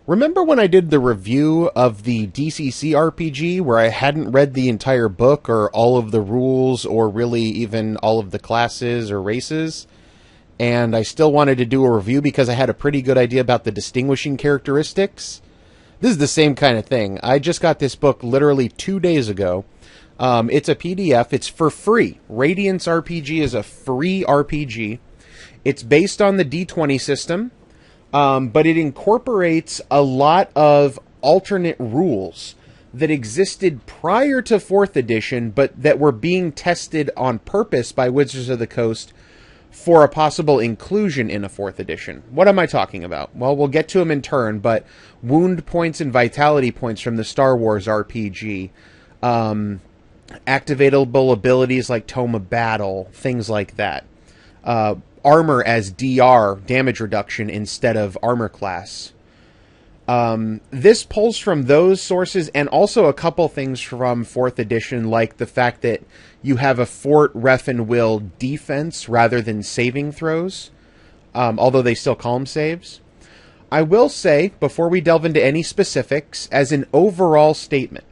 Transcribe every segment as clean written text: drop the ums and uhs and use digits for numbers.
Remember when I did the review of the DCC RPG where I hadn't read the entire book or all of the rules or really even all of the classes or races? And I still wanted to do a review because I had a pretty good idea about the distinguishing characteristics? This is the same kind of thing. I just got this book literally 2 days ago. It's a PDF. It's for free. Radiance RPG is a free RPG. It's based on the D20 system. But it incorporates a lot of alternate rules that existed prior to 4th edition, but that were being tested on purpose by Wizards of the Coast for a possible inclusion in a 4th edition. What am I talking about? Well, we'll get to them in turn, but wound points and vitality points from the Star Wars RPG, activatable abilities like Tome of Battle, things like that. Armor as DR, damage reduction, instead of armor class. This pulls from those sources and also a couple things from 4th edition, like the fact that you have a fort, ref, and will defense rather than saving throws, although they still call them saves. I will say, before we delve into any specifics, as an overall statement,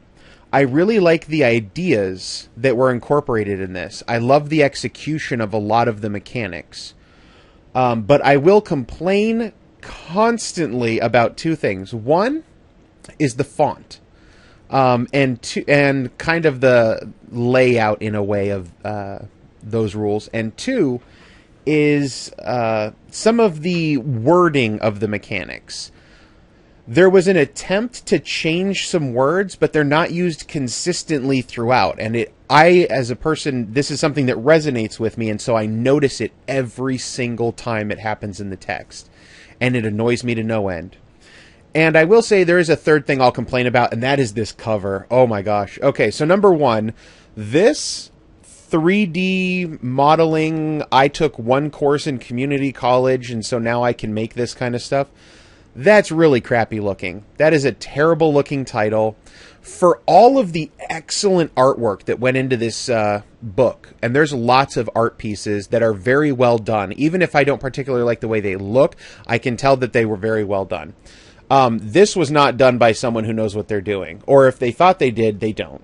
I really like the ideas that were incorporated in this. I love the execution of a lot of the mechanics. But I will complain constantly about two things. One is the font, and kind of the layout in a way of those rules. And two is some of the wording of the mechanics. There was an attempt to change some words, but they're not used consistently throughout. And I, as a person, this is something that resonates with me, and so I notice it every single time it happens in the text. And it annoys me to no end. And I will say there is a third thing I'll complain about, and that is this cover. Oh my gosh. Okay, so number one, this 3D modeling, I took one course in community college, and so now I can make this kind of stuff. That's really crappy looking. That is a terrible looking title. For all of the excellent artwork that went into this book, and there's lots of art pieces that are very well done. Even if I don't particularly like the way they look, I can tell that they were very well done. This was not done by someone who knows what they're doing. Or if they thought they did, they don't.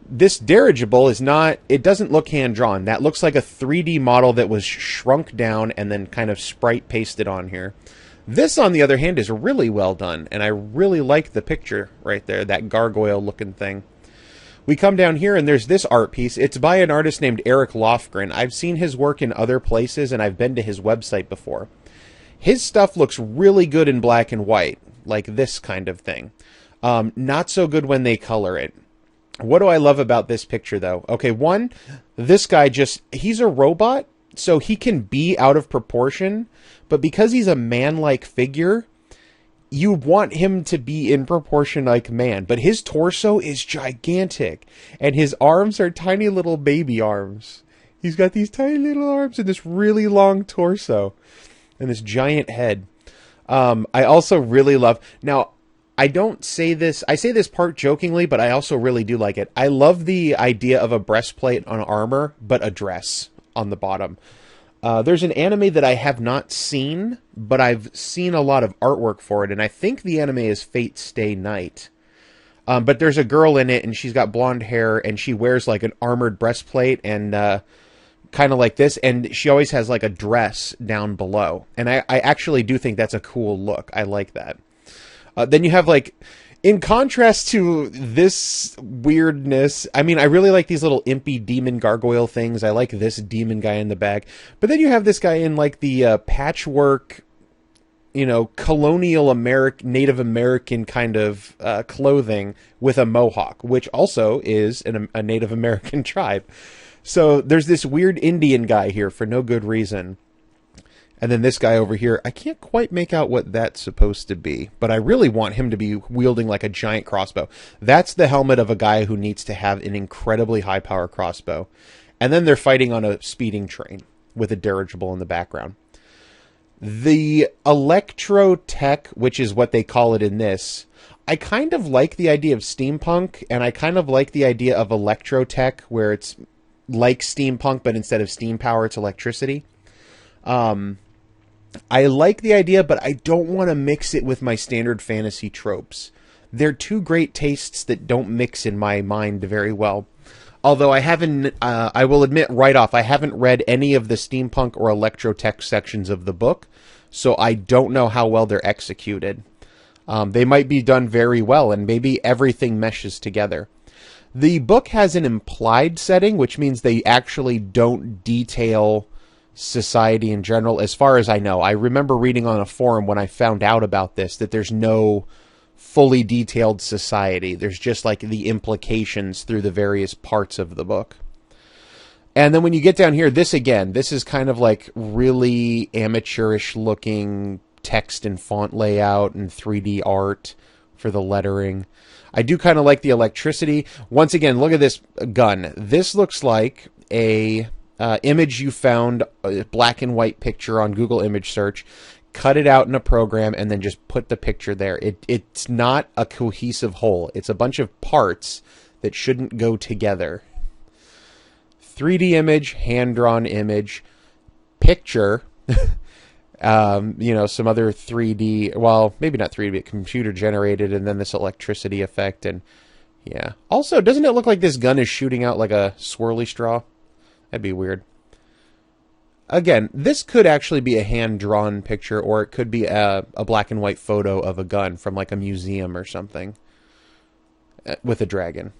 This dirigible is not, it doesn't look hand-drawn. That looks like a 3D model that was shrunk down and then kind of sprite pasted on here. This, on the other hand, is really well done, and I really like the picture right there, that gargoyle-looking thing. We come down here, and there's this art piece. It's by an artist named Eric Lofgren. I've seen his work in other places, and I've been to his website before. His stuff looks really good in black and white, like this kind of thing. Not so good when they color it. What do I love about this picture, though? Okay, one, this guy he's a robot, so he can be out of proportion, but because he's a man-like figure, you want him to be in proportion like man. But his torso is gigantic, and his arms are tiny little baby arms. He's got these tiny little arms and this really long torso, and this giant head. I also really love... Now, I say this part jokingly, but I also really do like it. I love the idea of a breastplate on armor, but a dress on the bottom. There's an anime that I have not seen, but I've seen a lot of artwork for it, and I think the anime is Fate Stay Night. But there's a girl in it, and she's got blonde hair, and she wears like an armored breastplate, and kind of like this, and she always has like a dress down below. And I actually do think that's a cool look. I like that. Then you have like... In contrast to this weirdness, I mean, I really like these little impy demon gargoyle things. I like this demon guy in the back. But then you have this guy in, like, the patchwork, colonial Native American kind of clothing with a mohawk, which also is a Native American tribe. So there's this weird Indian guy here for no good reason. And then this guy over here, I can't quite make out what that's supposed to be, but I really want him to be wielding like a giant crossbow. That's the helmet of a guy who needs to have an incredibly high power crossbow. And then they're fighting on a speeding train with a dirigible in the background. The electro tech, which is what they call it in this, I kind of like the idea of steampunk, and I kind of like the idea of electro tech, where it's like steampunk, but instead of steam power, it's electricity. I like the idea, but I don't want to mix it with my standard fantasy tropes. They're two great tastes that don't mix in my mind very well. Although I haven't, I will admit right off, I haven't read any of the steampunk or electrotech sections of the book, so I don't know how well they're executed. They might be done very well, and maybe everything meshes together. The book has an implied setting, which means they actually don't detail society in general, as far as I know. I remember reading on a forum when I found out about this that there's no fully detailed society. There's just like the implications through the various parts of the book. And then when you get down here, this is kind of like really amateurish looking text and font layout and 3D art for the lettering. I do kind of like the electricity. Once again, look at this gun. This looks like a image you found, a black and white picture on Google image search, cut it out in a program, and then just put the picture there. It's not a cohesive whole. It's a bunch of parts that shouldn't go together. 3D image, hand-drawn image, picture, some other 3D, well, maybe not 3D, but computer-generated, and then this electricity effect, and yeah. Also, doesn't it look like this gun is shooting out like a swirly straw? That'd be weird. Again, this could actually be a hand-drawn picture, or it could be a black and white photo of a gun from like a museum or something with a dragon.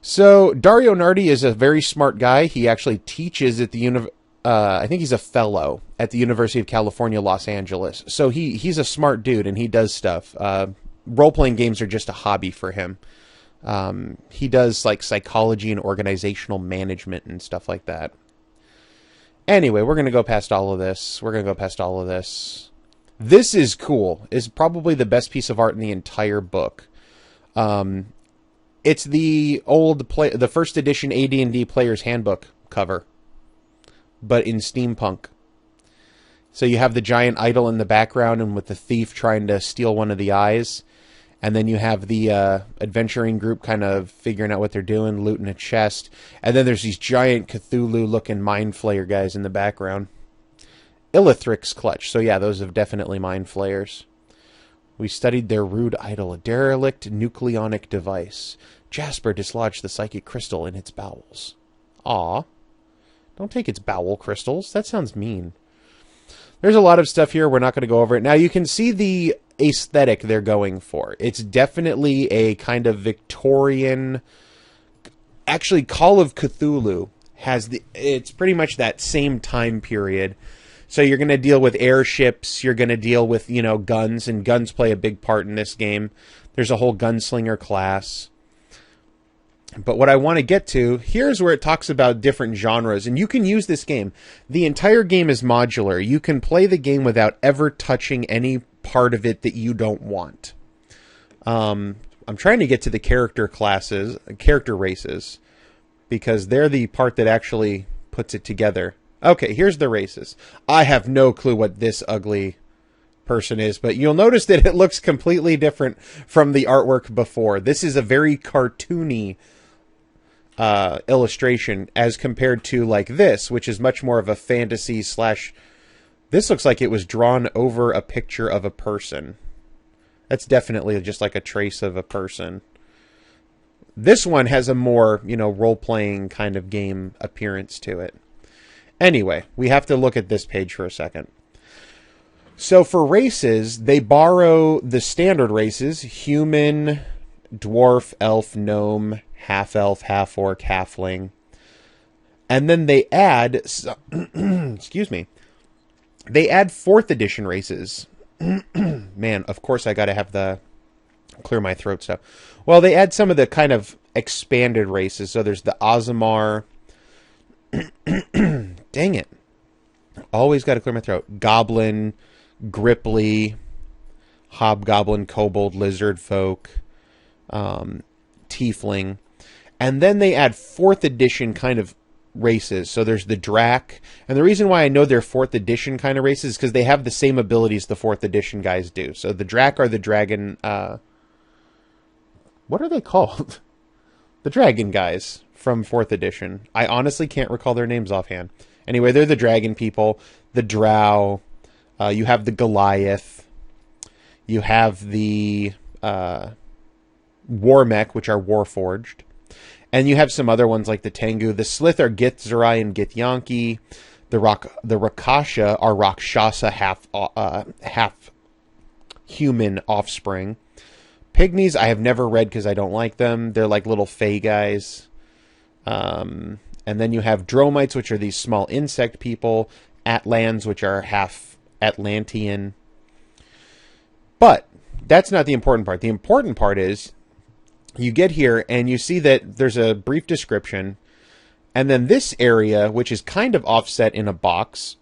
So, Dario Nardi is a very smart guy. He actually teaches at the I think he's a fellow at the University of California, Los Angeles. So he's a smart dude, and he does stuff. Role-playing games are just a hobby for him. He does like psychology and organizational management and stuff like that. Anyway, we're going to go past all of this. This is cool. It's probably the best piece of art in the entire book. It's the the first edition AD&D Player's Handbook cover, but in steampunk. So you have the giant idol in the background, and with the thief trying to steal one of the eyes. And then you have the adventuring group kind of figuring out what they're doing, looting a chest. And then there's these giant Cthulhu-looking mind flayer guys in the background. Illithric's clutch. So yeah, those are definitely mind flayers. We studied their rude idol, a derelict nucleonic device. Jasper dislodged the psychic crystal in its bowels. Aw. Don't take its bowel crystals. That sounds mean. There's a lot of stuff here. We're not going to go over it. Now, you can see the aesthetic they're going for. It's definitely a kind of Victorian... Actually, Call of Cthulhu has it's pretty much that same time period. So you're going to deal with airships. You're going to deal with, guns. And guns play a big part in this game. There's a whole gunslinger class. But what I want to get to, here's where it talks about different genres. And you can use this game. The entire game is modular. You can play the game without ever touching any part of it that you don't want. I'm trying to get to the character races, because they're the part that actually puts it together. Okay, here's the races. I have no clue what this ugly person is, but you'll notice that it looks completely different from the artwork before. This is a very cartoony illustration as compared to like this, which is much more of a fantasy / this looks like it was drawn over a picture of a person. That's definitely just like a trace of a person. This one has a more, role-playing kind of game appearance to it. Anyway, we have to look at this page for a second. So for races, they borrow the standard races: human, dwarf, elf, gnome, half-elf, half-orc, halfling. And then they add... excuse me. They add 4th edition races. Man, of course I gotta have the... clear my throat stuff. Well, they add some of the kind of expanded races. So there's the Aasimar. Dang it. Always gotta clear my throat. Goblin, Gripply, Hobgoblin, Kobold, Lizard Folk, Tiefling. And then they add 4th edition kind of races. So there's the Drac. And the reason why I know they're 4th edition kind of races is because they have the same abilities the 4th edition guys do. So the Drac are the dragon... what are they called? The dragon guys from 4th edition. I honestly can't recall their names offhand. Anyway, they're the dragon people, the drow. You have the Goliath. You have the Warmech, which are Warforged. And you have some other ones like the Tengu. The Slith are Githzerai and Githyanki. The Rakasha are Rakshasa, half human offspring. Pygmies I have never read because I don't like them. They're like little fae guys. And then you have Dromites, which are these small insect people. Atlans, which are half Atlantean. But that's not the important part. The important part is you get here and you see that there's a brief description. And then this area, which is kind of offset in a box,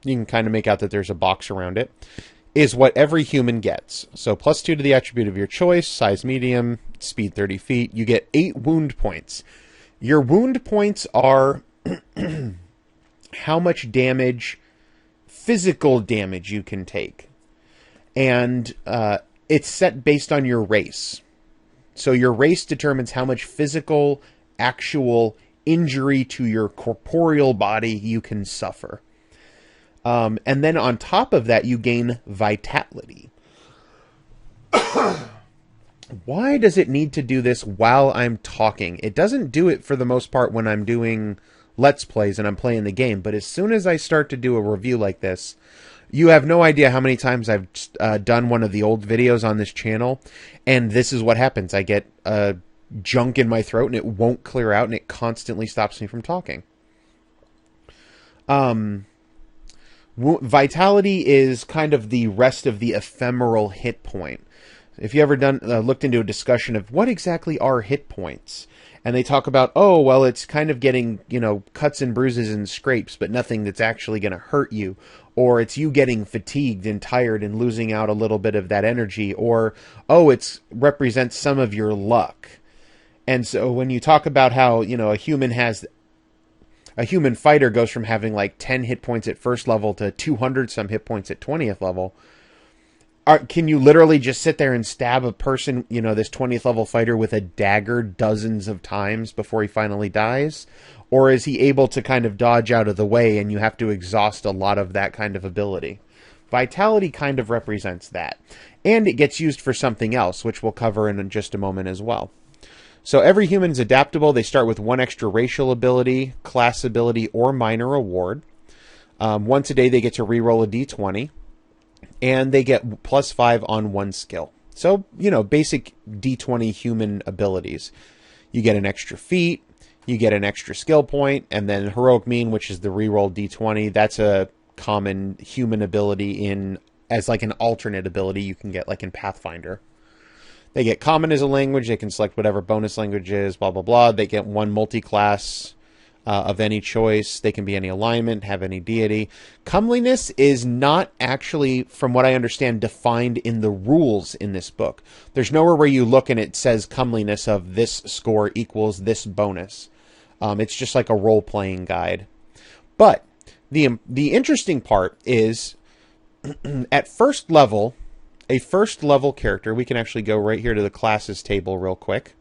you can kind of make out that there's a box around it, is what every human gets. So +2 to the attribute of your choice, size medium, speed 30 feet. You get 8 wound points. Your wound points are how much damage, physical damage you can take. And it's set based on your race. So your race determines how much physical, actual injury to your corporeal body you can suffer. And then on top of that, you gain vitality. Why does it need to do this while I'm talking? It doesn't do it for the most part when I'm doing Let's Plays and I'm playing the game. But as soon as I start to do a review like this, you have no idea how many times I've done one of the old videos on this channel. And this is what happens. I get junk in my throat and it won't clear out and it constantly stops me from talking. Vitality is kind of the rest of the ephemeral hit point. If you ever looked into a discussion of what exactly are hit points, and they talk about, oh, well, it's kind of getting, cuts and bruises and scrapes, but nothing that's actually going to hurt you, or it's you getting fatigued and tired and losing out a little bit of that energy, or, oh, it represents some of your luck. And so when you talk about how, a human fighter goes from having like 10 hit points at first level to 200 some hit points at 20th level, can you literally just sit there and stab a person, this 20th level fighter with a dagger dozens of times before he finally dies? Or is he able to kind of dodge out of the way and you have to exhaust a lot of that kind of ability? Vitality kind of represents that. And it gets used for something else, which we'll cover in just a moment as well. So every human is adaptable. They start with 1 extra racial ability, class ability, or minor award. Once a day they get to reroll a d20. And they get +5 on 1 skill. So, basic d20 human abilities. You get an extra feat, you get an extra skill point, and then heroic mean, which is the reroll d20. That's a common human ability as like an alternate ability you can get like in Pathfinder. They get common as a language. They can select whatever bonus language is, blah, blah, blah. They get 1 multi-class of any choice. They can be any alignment, have any deity. Comeliness is not actually, from what I understand, defined in the rules in this book. There's nowhere where you look and it says comeliness of this score equals this bonus. It's just like a role-playing guide. But the interesting part is at first level, a first level character, we can actually go right here to the classes table real quick,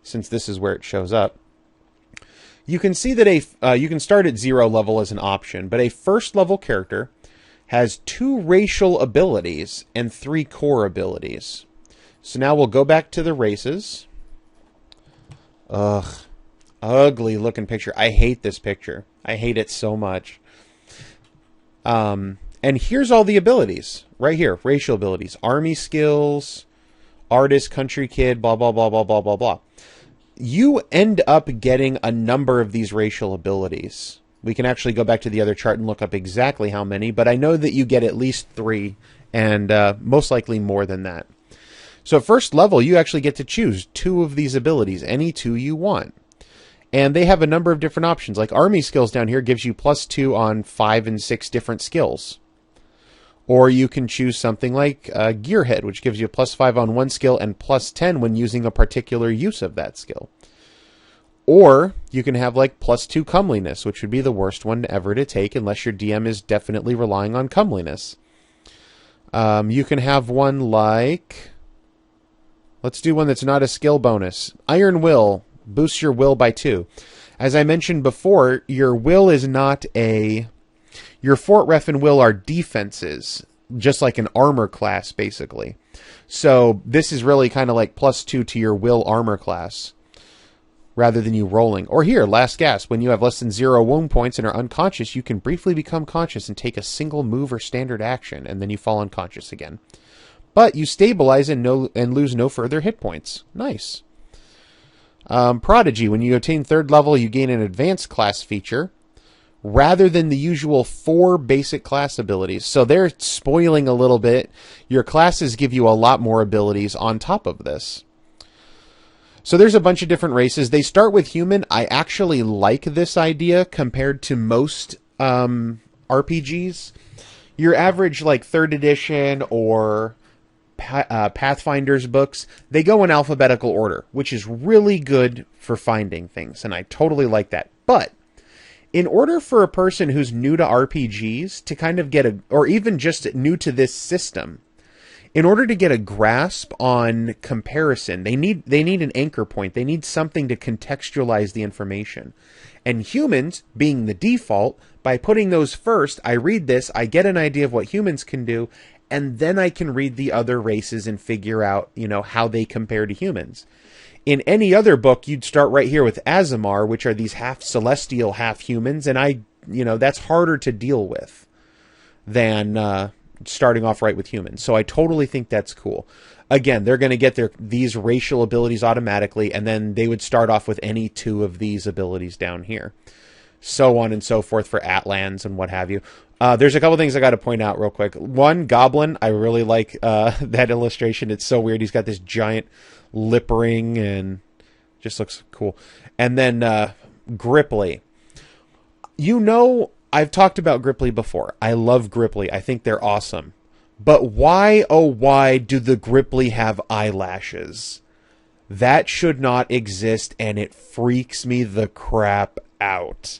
since this is where it shows up. You can see that you can start at 0 level as an option, but a first level character has 2 racial abilities and 3 core abilities. So now we'll go back to the races. Ugh. Ugly looking picture. I hate this picture. I hate it so much. And here's all the abilities. Right here. Racial abilities. Army skills. Artist, country kid, blah, blah, blah, blah, blah, blah, blah. You end up getting a number of these racial abilities. We can actually go back to the other chart and look up exactly how many, but I know that you get at least 3, and most likely more than that. So at first level, you actually get to choose 2 of these abilities, any 2 you want. And they have a number of different options. Like Army skills down here gives you +2 on 5 and 6 different skills. Or you can choose something like Gearhead, which gives you a +5 on 1 skill and +10 when using a particular use of that skill. Or you can have like +2 Comeliness, which would be the worst one ever to take unless your DM is definitely relying on comeliness. You can have one like... Let's do one that's not a skill bonus. Iron Will. Boosts your will by 2. As I mentioned before, your will is not a... Your fort, ref, and will are defenses, just like an armor class, basically. So this is really kind of like +2 to your will armor class, rather than you rolling. Or here, last gasp. When you have less than 0 wound points and are unconscious, you can briefly become conscious and take a single move or standard action, and then you fall unconscious again. But you stabilize and lose no further hit points. Nice. Prodigy. When you attain 3rd level, you gain an advanced class feature, rather than the usual 4 basic class abilities. So they're spoiling a little bit. Your classes give you a lot more abilities on top of this. So there's a bunch of different races. They start with human. I actually like this idea compared to most RPGs. Your average, like, 3rd edition or Pathfinder's books, they go in alphabetical order, which is really good for finding things, and I totally like that. But in order for a person who's new to RPGs to kind of get or even just new to this system, in order to get a grasp on comparison, they need an anchor point. They need something to contextualize the information. And humans, being the default, by putting those first, I read this, I get an idea of what humans can do, and then I can read the other races and figure out, how they compare to humans. In any other book, you'd start right here with Azamar, which are these half celestial, half humans, and that's harder to deal with than starting off right with humans. So I totally think that's cool. Again, they're going to get these racial abilities automatically, and then they would start off with any 2 of these abilities down here. So on and so forth for Atlans and what have you. There's a couple things I got to point out real quick. One, Goblin. I really like that illustration. It's so weird. He's got this giant lip ring and just looks cool. And then Gripply. I've talked about Gripply before. I love Gripply. I think they're awesome. But why, oh why, do the Gripply have eyelashes? That should not exist, and it freaks me the crap out.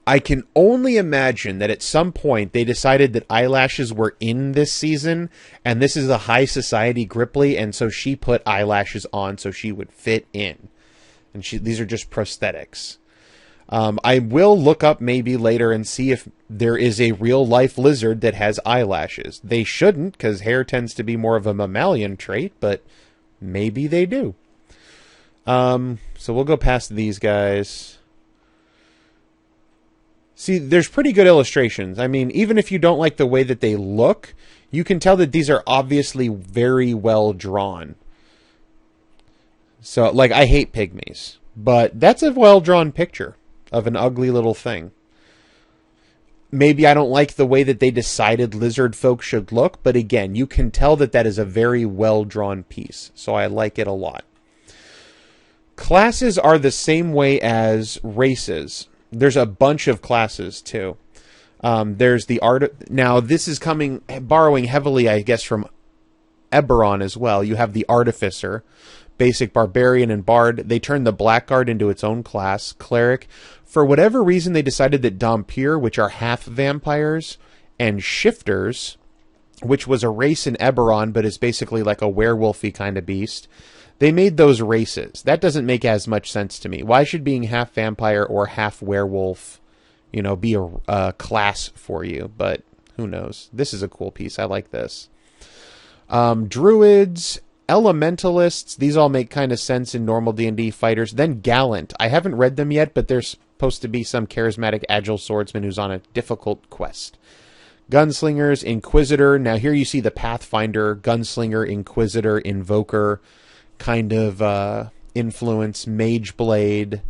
I can only imagine that at some point they decided that eyelashes were in this season, and this is a high society Gripply, and so she put eyelashes on so she would fit in. And these are just prosthetics. I will look up maybe later and see if there is a real-life lizard that has eyelashes. They shouldn't, because hair tends to be more of a mammalian trait, but maybe they do. So we'll go past these guys. See, there's pretty good illustrations. I mean, even if you don't like the way that they look, you can tell that these are obviously very well drawn. So, like, I hate pygmies, but that's a well-drawn picture of an ugly little thing. Maybe I don't like the way that they decided lizard folk should look, but again, you can tell that that is a very well-drawn piece, so I like it a lot. Classes are the same way as races. There's a bunch of classes, too. There's the art. Now, this is borrowing heavily, I guess, from Eberron as well. You have the Artificer, basic barbarian and bard. They turned the Blackguard into its own class, cleric. For whatever reason, they decided that Dhampir, which are half vampires, and Shifters, which was a race in Eberron, but is basically like a werewolfy kind of beast, they made those races. That doesn't make as much sense to me. Why should being half vampire or half werewolf, be a class for you? But who knows? This is a cool piece. I like this. Druids, elementalists. These all make kind of sense in normal D&D fighters. Then Gallant. I haven't read them yet, but there's supposed to be some charismatic agile swordsman who's on a difficult quest. Gunslingers, Inquisitor. Now here you see the Pathfinder, Gunslinger, Inquisitor, Invoker kind of influence. Mage Blade.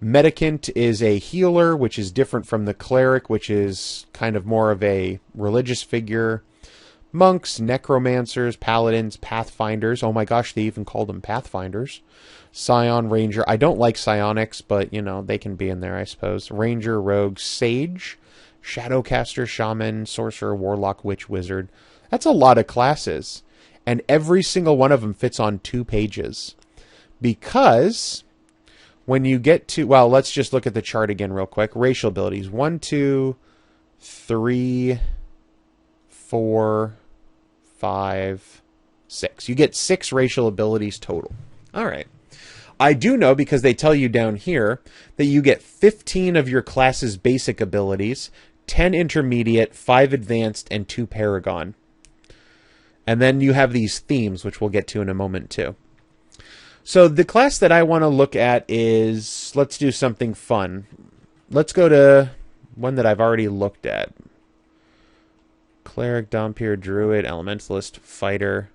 Medicant is a healer, which is different from the cleric, which is kind of more of a religious figure. Monks, necromancers, paladins, pathfinders. Oh my gosh, they even called them pathfinders. Scion, ranger. I don't like psionics, but they can be in there, I suppose. Ranger, rogue, sage, shadowcaster, shaman, sorcerer, warlock, witch, wizard. That's a lot of classes. And every single one of them fits on 2 pages. Because when you get to... Well, let's just look at the chart again real quick. Racial abilities. 1, 2, 3, 4, 5, 6. You get 6 racial abilities total. All right. I do know, because they tell you down here, that you get 15 of your class's basic abilities, 10 intermediate, 5 advanced, and 2 paragon. And then you have these themes, which we'll get to in a moment too. So the class that I want to look at is, let's do something fun. Let's go to one that I've already looked at. Cleric, Dhampir, Druid, Elementalist, Fighter.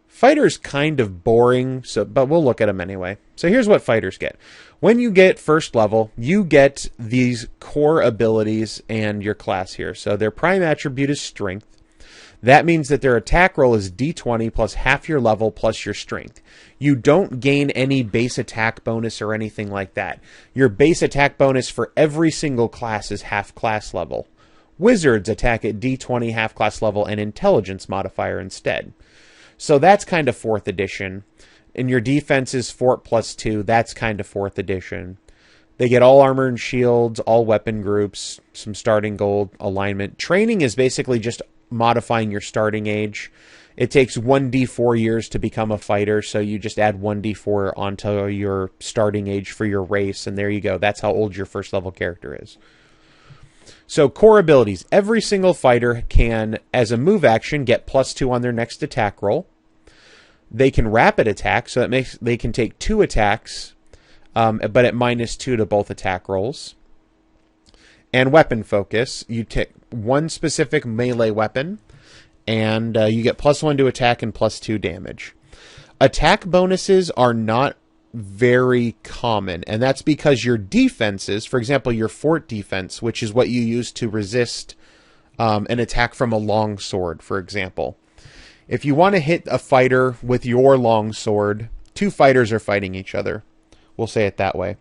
Fighter's kind of boring, but we'll look at them anyway. So here's what fighters get. When you get first level, you get these core abilities and your class here. So their prime attribute is strength. That means that their attack roll is d20 plus half your level plus your strength. You don't gain any base attack bonus or anything like that. Your base attack bonus for every single class is half class level. Wizards attack at d20 half class level and intelligence modifier instead. So that's kind of 4th edition. And your defense is fort plus 2. That's kind of 4th edition. They get all armor and shields, all weapon groups, some starting gold, alignment. Training is basically just modifying your starting age. It takes 1d4 years to become a fighter, so you just add 1d4 onto your starting age for your race, and there you go. That's how old your first level character is. So core abilities. Every single fighter can, as a move action, get +2 on their next attack roll. They can rapid attack, so that makes they can take 2 attacks, but at -2 to both attack rolls. And weapon focus. You take one specific melee weapon, and you get +1 to attack and +2 damage. Attack bonuses are not very common, and that's because your defenses, for example, your fort defense, which is what you use to resist an attack from a longsword, for example. If you want to hit a fighter with your longsword, 2 fighters are fighting each other. We'll say it that way.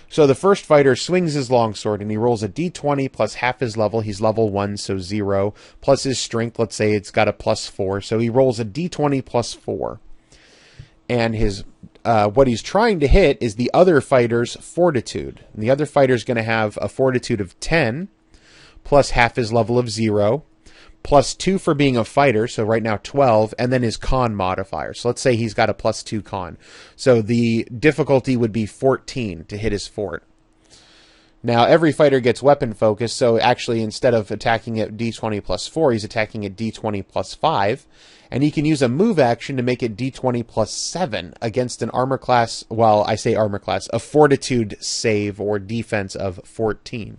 So the first fighter swings his longsword, and he rolls a d20 plus half his level. He's level 1, so 0. Plus his strength, let's say it's got a +4. So he rolls a d20 plus 4. And his what he's trying to hit is the other fighter's fortitude. And the other fighter's going to have a fortitude of 10, plus half his level of 0, plus 2 for being a fighter, so right now 12, and then his con modifier. So let's say he's got a +2 con. So the difficulty would be 14 to hit his fort. Now, every fighter gets weapon focus, so actually instead of attacking at d20 plus 4, he's attacking at d20 plus 5, and he can use a move action to make it d20 plus 7 against an armor class, well, I say armor class, a fortitude save or defense of 14.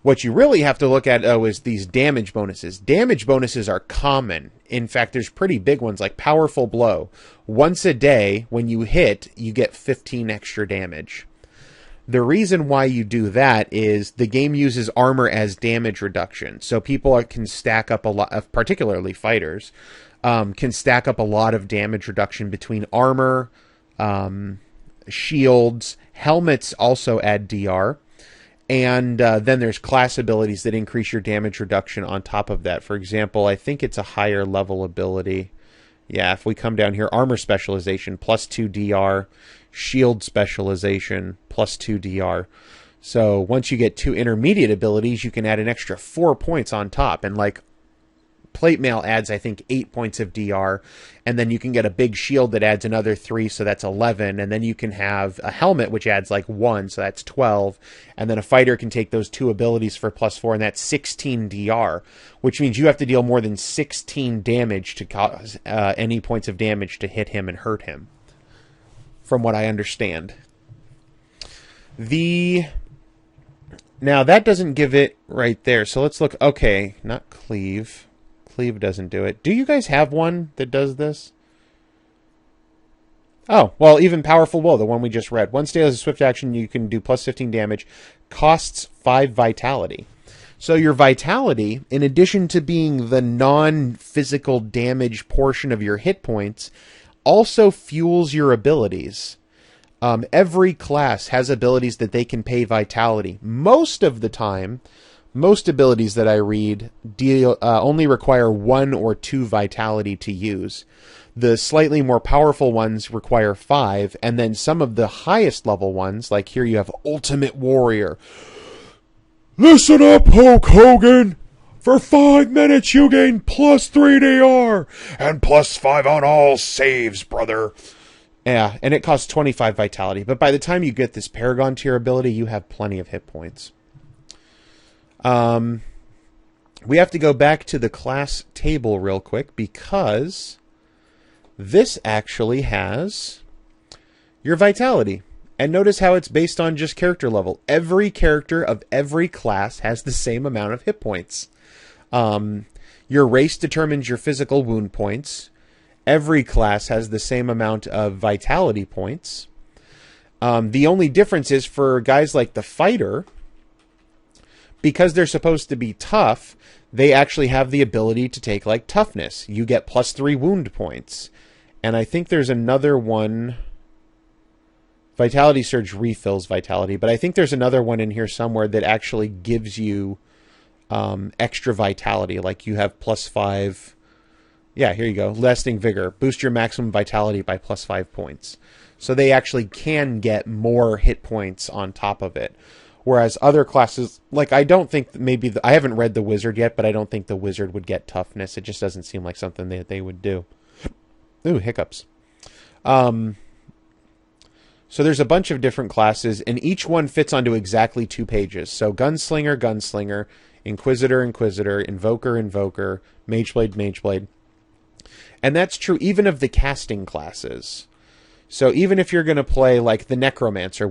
What you really have to look at, is these damage bonuses. Damage bonuses are common. In fact, there's pretty big ones, like Powerful Blow. Once a day, when you hit, you get 15 extra damage. The reason why you do that is the game uses armor as damage reduction. So people can stack up a lot, of, particularly fighters, can stack up a lot of damage reduction between armor, shields, helmets also add DR. And then there's class abilities that increase your damage reduction on top of that. For example, I think it's a higher level ability. Yeah, if we come down here, armor specialization, +2 DR, shield specialization, +2 DR. So once you get 2 intermediate abilities, you can add an extra 4 points on top. And like plate mail adds, I think, 8 points of DR, and then you can get a big shield that adds another 3, so that's 11, and then you can have a helmet which adds like 1, so that's 12, and then a fighter can take those 2 abilities for +4, and that's 16 DR, which means you have to deal more than 16 damage to cause any points of damage to hit him and hurt him, from what I understand. Now that doesn't give it right there, so let's look. Okay, not cleave. Cleave doesn't do it. Do you guys have one that does this? Oh, well, even Powerful Blow, the one we just read. Once daily as a swift action, you can do +15 damage. Costs 5 vitality. So your vitality, in addition to being the non-physical damage portion of your hit points, also fuels your abilities. Every class has abilities that they can pay vitality. Most of the time, most abilities that I read only require 1 or 2 vitality to use. The slightly more powerful ones require 5, and then some of the highest level ones, like here you have Ultimate Warrior. Listen up, Hulk Hogan! For 5 minutes you gain +3 DR, and +5 on all saves, brother. Yeah, and it costs 25 vitality. But by the time you get this Paragon tier ability, you have plenty of hit points. We have to go back to the class table real quick because this actually has your vitality. And notice how it's based on just character level. Every character of every class has the same amount of hit points. Your race determines your physical wound points. Every class has the same amount of vitality points. The only difference is for guys like the fighter, because they're supposed to be tough, they actually have the ability to take like toughness. You get +3 wound points. And I think there's another one. Vitality Surge refills vitality, but I think there's another one in here somewhere that actually gives you extra vitality. Like you have +5. Yeah, here you go. Lasting Vigor. Boost your maximum vitality by +5 points. So they actually can get more hit points on top of it. Whereas other classes, like I don't think maybe, I haven't read the Wizard yet, but I don't think the Wizard would get toughness. It just doesn't seem like something that they would do. Ooh, hiccups. So there's a bunch of different classes, and each one fits onto exactly 2 pages. So Gunslinger, Gunslinger, Inquisitor, Inquisitor, Invoker, Invoker, Mageblade, Mageblade. And that's true even of the casting classes. So even if you're going to play like the Necromancer,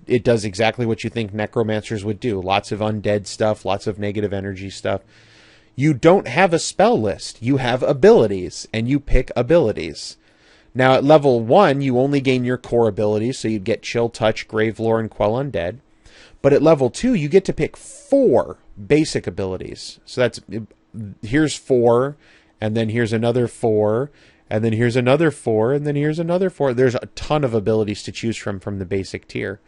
it does exactly what you think Necromancers would do. Lots of undead stuff, lots of negative energy stuff. You don't have a spell list. You have abilities, and you pick abilities. Now, at level 1, you only gain your core abilities, so you'd get Chill Touch, Gravelore, and Quell Undead. But at level 2, you get to pick 4 basic abilities. So here's 4, and then here's another 4, and then here's another 4, and then here's another 4. There's a ton of abilities to choose from the basic tier.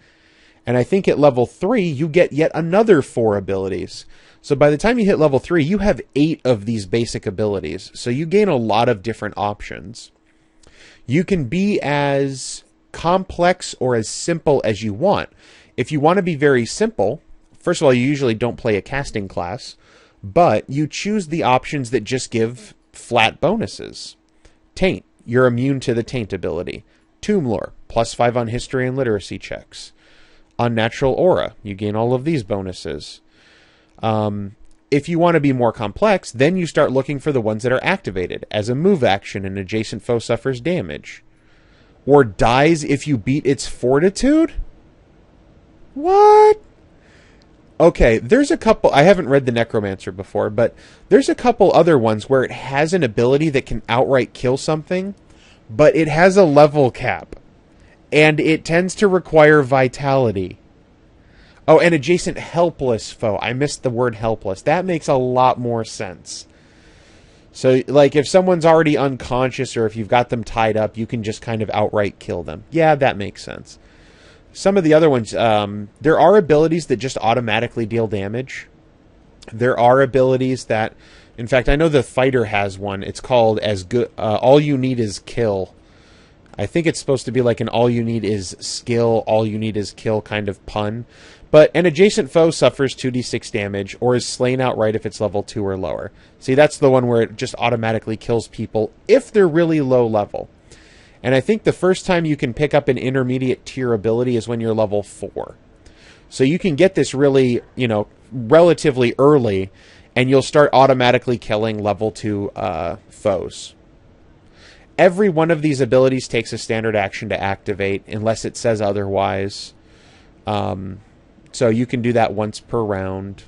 And I think at level 3, you get yet another 4 abilities. So by the time you hit level 3, you have 8 of these basic abilities. So you gain a lot of different options. You can be as complex or as simple as you want. If you want to be very simple, first of all, you usually don't play a casting class, but you choose the options that just give flat bonuses. Taint, you're immune to the Taint ability. Tomb Lore, +5 on history and literacy checks. Unnatural Aura, you gain all of these bonuses. If you want to be more complex, then you start looking for the ones that are activated. As a move action, an adjacent foe suffers damage. Or dies if you beat its fortitude? What? Okay, there's a couple... I haven't read the Necromancer before, but there's a couple other ones where it has an ability that can outright kill something, but it has a level cap. And it tends to require vitality. Oh, and adjacent helpless foe. I missed the word helpless. That makes a lot more sense. So, like, if someone's already unconscious or if you've got them tied up, you can just kind of outright kill them. Yeah, that makes sense. Some of the other ones, there are abilities that just automatically deal damage. There are abilities that... In fact, I know the fighter has one. It's called All You Need Is Kill. I think it's supposed to be like an all you need is skill, all you need is kill kind of pun. But an adjacent foe suffers 2d6 damage or is slain outright if it's level 2 or lower. See, that's the one where it just automatically kills people if they're really low level. And I think the first time you can pick up an intermediate tier ability is when you're level 4. So you can get this really, relatively early, and you'll start automatically killing level 2 foes. Every one of these abilities takes a standard action to activate, unless it says otherwise. So you can do that once per round.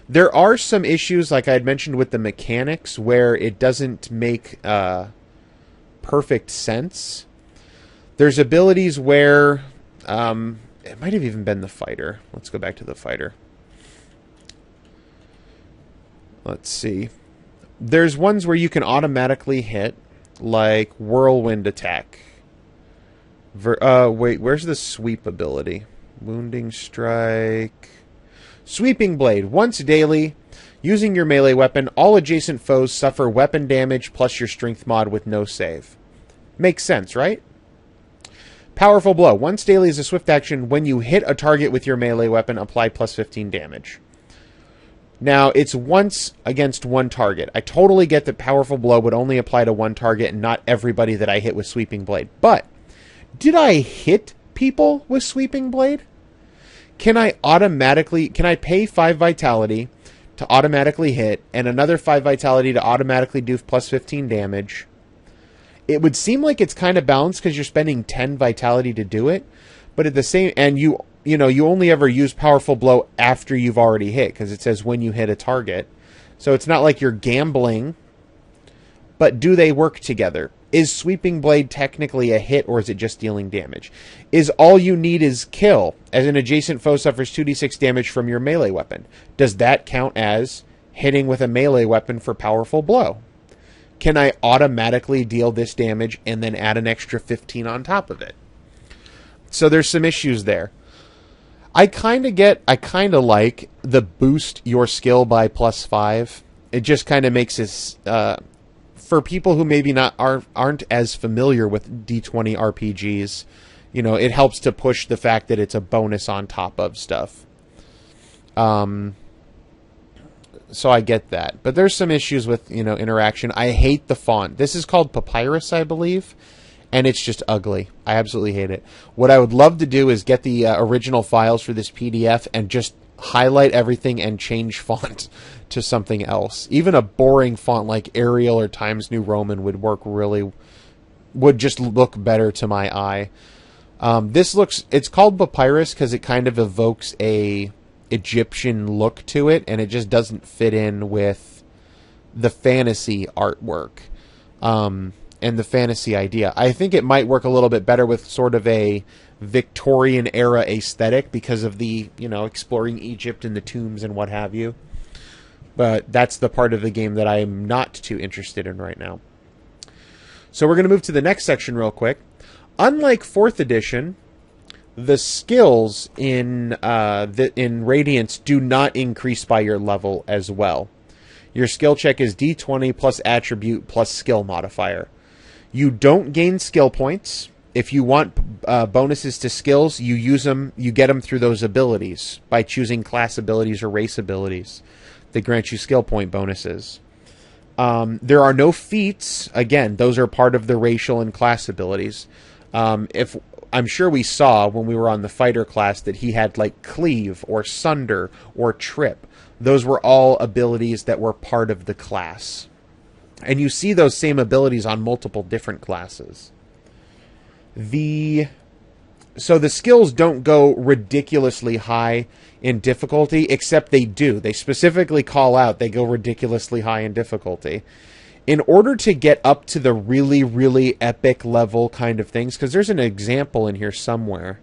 There are some issues, like I had mentioned with the mechanics, where it doesn't make perfect sense. There's abilities where... it might have even been the fighter. Let's go back to the fighter. Let's see. There's ones where you can automatically hit, like Whirlwind Attack. Wait, where's the sweep ability? Wounding Strike. Sweeping Blade. Once daily, using your melee weapon, all adjacent foes suffer weapon damage plus your strength mod with no save. Makes sense, right? Powerful Blow. Once daily is a swift action. When you hit a target with your melee weapon, apply plus 15 damage. Now, it's once against one target. I totally get that Powerful Blow would only apply to one target and not everybody that I hit with Sweeping Blade. But Did I hit people with Sweeping Blade? Can I pay 5 vitality to automatically hit, and another 5 vitality to automatically do plus 15 damage? It would seem like it's kind of balanced because you're spending 10 vitality to do it, but at the same, and you only ever use Powerful Blow after you've already hit, because it says when you hit a target. So it's not like you're gambling, but do they work together? Is Sweeping Blade technically a hit, or is it just dealing damage? Is all you need is kill, as an adjacent foe suffers 2d6 damage from your melee weapon? Does that count as hitting with a melee weapon for Powerful Blow? Can I automatically deal this damage and then add an extra 15 on top of it? So there's some issues there. I kind of like the boost your skill by plus 5. It just kind of makes this, for people who maybe aren't as familiar with D20 RPGs, it helps to push the fact that it's a bonus on top of stuff. So I get that. But there's some issues with, interaction. I hate the font. This is called Papyrus, I believe. And it's just ugly. I absolutely hate it. What I would love to do is get the original files for this PDF and just highlight everything and change font to something else. Even a boring font like Arial or Times New Roman would just look better to my eye. It's called Papyrus because it kind of evokes a Egyptian look to it, and it just doesn't fit in with the fantasy artwork. And the fantasy idea. I think it might work a little bit better with sort of a Victorian era aesthetic because of the, exploring Egypt and the tombs and what have you. But that's the part of the game that I am not too interested in right now. So we're going to move to the next section real quick. Unlike 4th edition, the skills in Radiance do not increase by your level as well. Your skill check is D20 plus attribute plus skill modifier. You don't gain skill points. If you want bonuses to skills, you use them. You get them through those abilities by choosing class abilities or race abilities that grant you skill point bonuses. There are no feats. Again, those are part of the racial and class abilities. If I'm sure we saw when we were on the fighter class that he had like cleave or sunder or trip. Those were all abilities that were part of the class. And you see those same abilities on multiple different classes. So the skills don't go ridiculously high in difficulty, except they do. They specifically call out they go ridiculously high in difficulty. In order to get up to the really, really epic level kind of things, because there's an example in here somewhere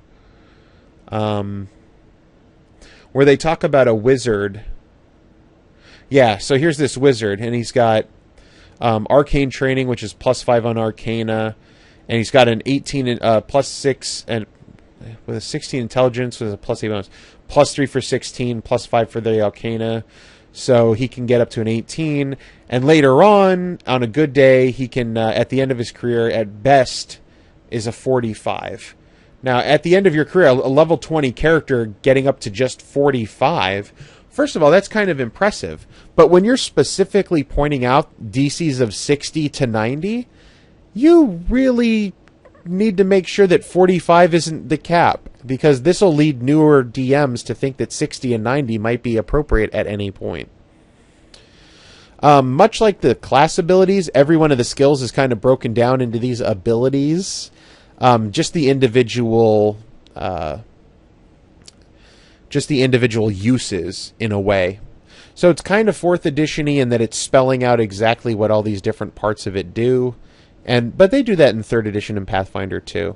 where they talk about a wizard. Yeah, so here's this wizard, and he's got arcane training, which is plus 5 on arcana, and he's got an 18 plus 6 and with a 16 intelligence with a plus 8 bonus, plus 3 for 16, plus 5 for the arcana, so he can get up to an 18. And later on a good day, he can at the end of his career, at best, is a 45. Now, at the end of your career, a level 20 character getting up to just 45. First of all, that's kind of impressive. But when you're specifically pointing out DCs of 60 to 90, you really need to make sure that 45 isn't the cap, because this will lead newer DMs to think that 60 and 90 might be appropriate at any point. Much like the class abilities, every one of the skills is kind of broken down into these abilities. Just the individual uses in a way. So it's kind of 4th edition-y in that it's spelling out exactly what all these different parts of it do. But they do that in 3rd edition and Pathfinder too.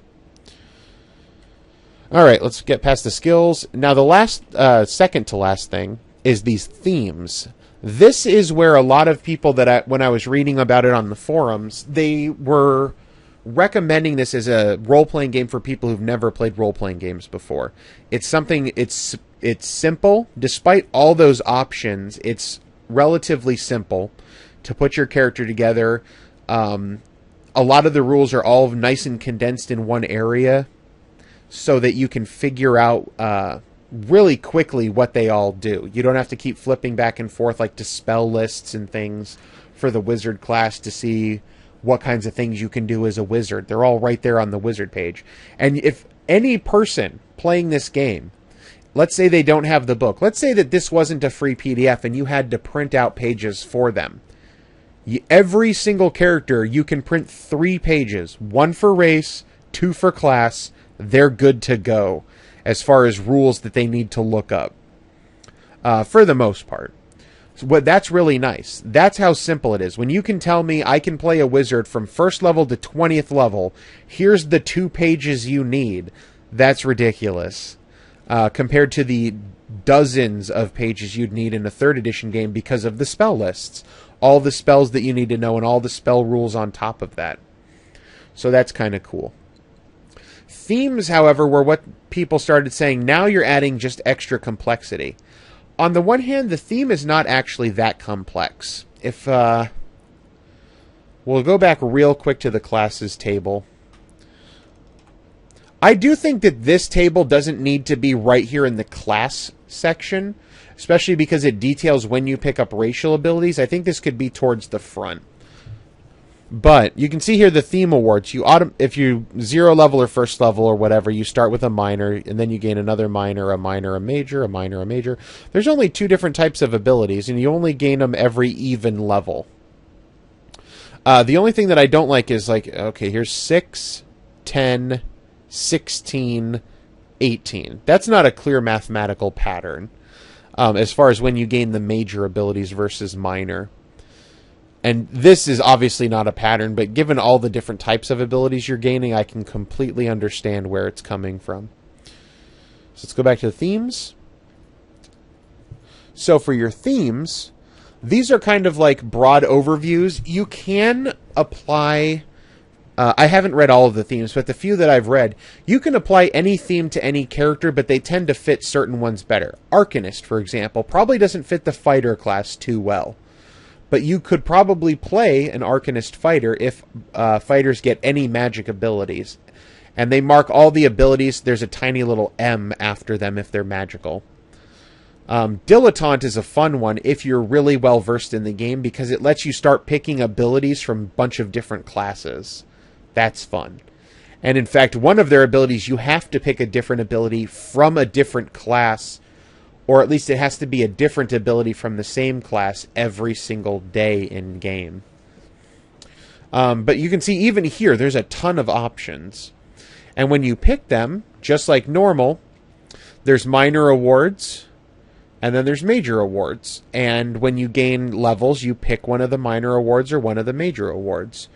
Alright, let's get past the skills. Now the second to last thing is these themes. This is where a lot of people when I was reading about it on the forums, they were recommending this as a role-playing game for people who've never played role-playing games before. It's simple. Despite all those options, it's relatively simple to put your character together. A lot of the rules are all nice and condensed in one area so that you can figure out really quickly what they all do. You don't have to keep flipping back and forth like to spell lists and things for the wizard class to see what kinds of things you can do as a wizard. They're all right there on the wizard page. And if any person playing this game, let's say they don't have the book, let's say that this wasn't a free PDF and you had to print out pages for them. Every single character, you can print 3 pages, 1 for race, 2 for class. They're good to go as far as rules that they need to look up, for the most part. So that's really nice. That's how simple it is. When you can tell me I can play a wizard from 1st level to 20th level, here's the 2 pages you need, that's ridiculous. Compared to the dozens of pages you'd need in a 3rd edition game because of the spell lists. All the spells that you need to know and all the spell rules on top of that. So that's kind of cool. Themes, however, were what people started saying, now you're adding just extra complexity. On the one hand, the theme is not actually that complex. If we'll go back real quick to the classes table. I do think that this table doesn't need to be right here in the class section, especially because it details when you pick up racial abilities. I think this could be towards the front. But you can see here the theme awards. If you 0 level or 1st level or whatever, you start with a minor, and then you gain another minor, a minor, a major, a minor, a major. There's only 2 different types of abilities, and you only gain them every even level. The only thing that I don't like is, like, okay, here's 6, 10, 16, 18. That's not a clear mathematical pattern as far as when you gain the major abilities versus minor. And this is obviously not a pattern, but given all the different types of abilities you're gaining, I can completely understand where it's coming from. So let's go back to the themes. So for your themes, these are kind of like broad overviews. You can apply... I haven't read all of the themes, but the few that I've read, you can apply any theme to any character, but they tend to fit certain ones better. Arcanist, for example, probably doesn't fit the fighter class too well. But you could probably play an Arcanist fighter if fighters get any magic abilities. And they mark all the abilities. There's a tiny little M after them if they're magical. Dilettante is a fun one if you're really well versed in the game, because it lets you start picking abilities from a bunch of different classes. That's fun. And in fact, one of their abilities, you have to pick a different ability from a different class, or at least it has to be a different ability from the same class every single day in game. But you can see even here, there's a ton of options. And when you pick them, just like normal, there's minor awards, and then there's major awards. And when you gain levels, you pick one of the minor awards or one of the major awards.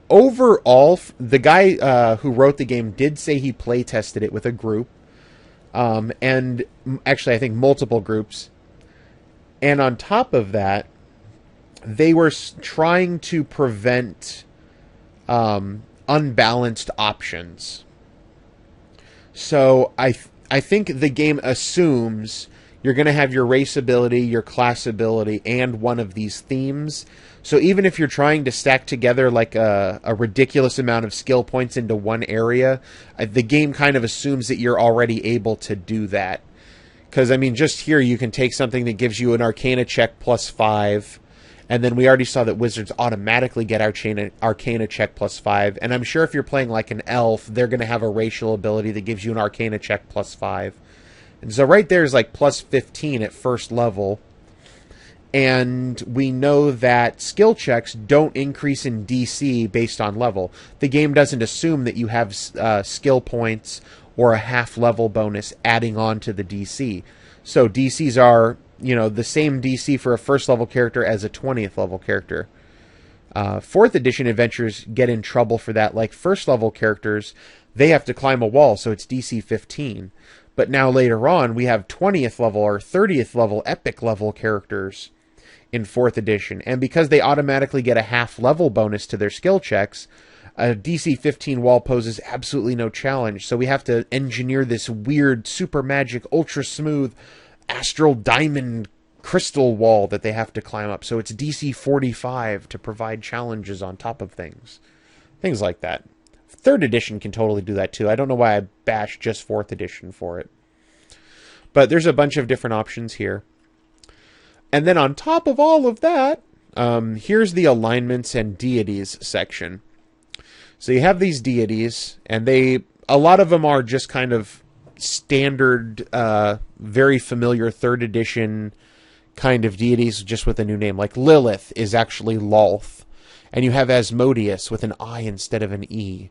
Overall, the guy who wrote the game did say he play tested it with a group. And actually, I think multiple groups. And on top of that, they were trying to prevent unbalanced options. So I think the game assumes you're going to have your race ability, your class ability, and one of these themes. So even if you're trying to stack together like a ridiculous amount of skill points into one area, the game kind of assumes that you're already able to do that. Because, I mean, just here you can take something that gives you an Arcana check +5, and then we already saw that wizards automatically get Arcana check +5, and I'm sure if you're playing like an elf, they're going to have a racial ability that gives you an Arcana check +5. And so right there is like +15 at 1st level. And we know that skill checks don't increase in DC based on level. The game doesn't assume that you have skill points or a half-level bonus adding on to the DC. So DCs are, the same DC for a 1st level character as a 20th level character. 4th edition adventures get in trouble for that. Like 1st level characters, they have to climb a wall, so it's DC 15. But now later on, we have 20th level or 30th level epic level characters in 4th edition. And because they automatically get a half-level bonus to their skill checks, a DC 15 wall poses absolutely no challenge. So we have to engineer this weird, super magic, ultra smooth, astral diamond crystal wall that they have to climb up. So it's DC 45 to provide challenges on top of things. Things like that. 3rd edition can totally do that too. I don't know why I bashed just 4th edition for it. But there's a bunch of different options here. And then on top of all of that, Here's the alignments and deities section. So you have these deities, and a lot of them are just kind of standard, very familiar 3rd edition kind of deities, just with a new name. Like Lilith is actually Lolth, and you have Asmodeus with an I instead of an E,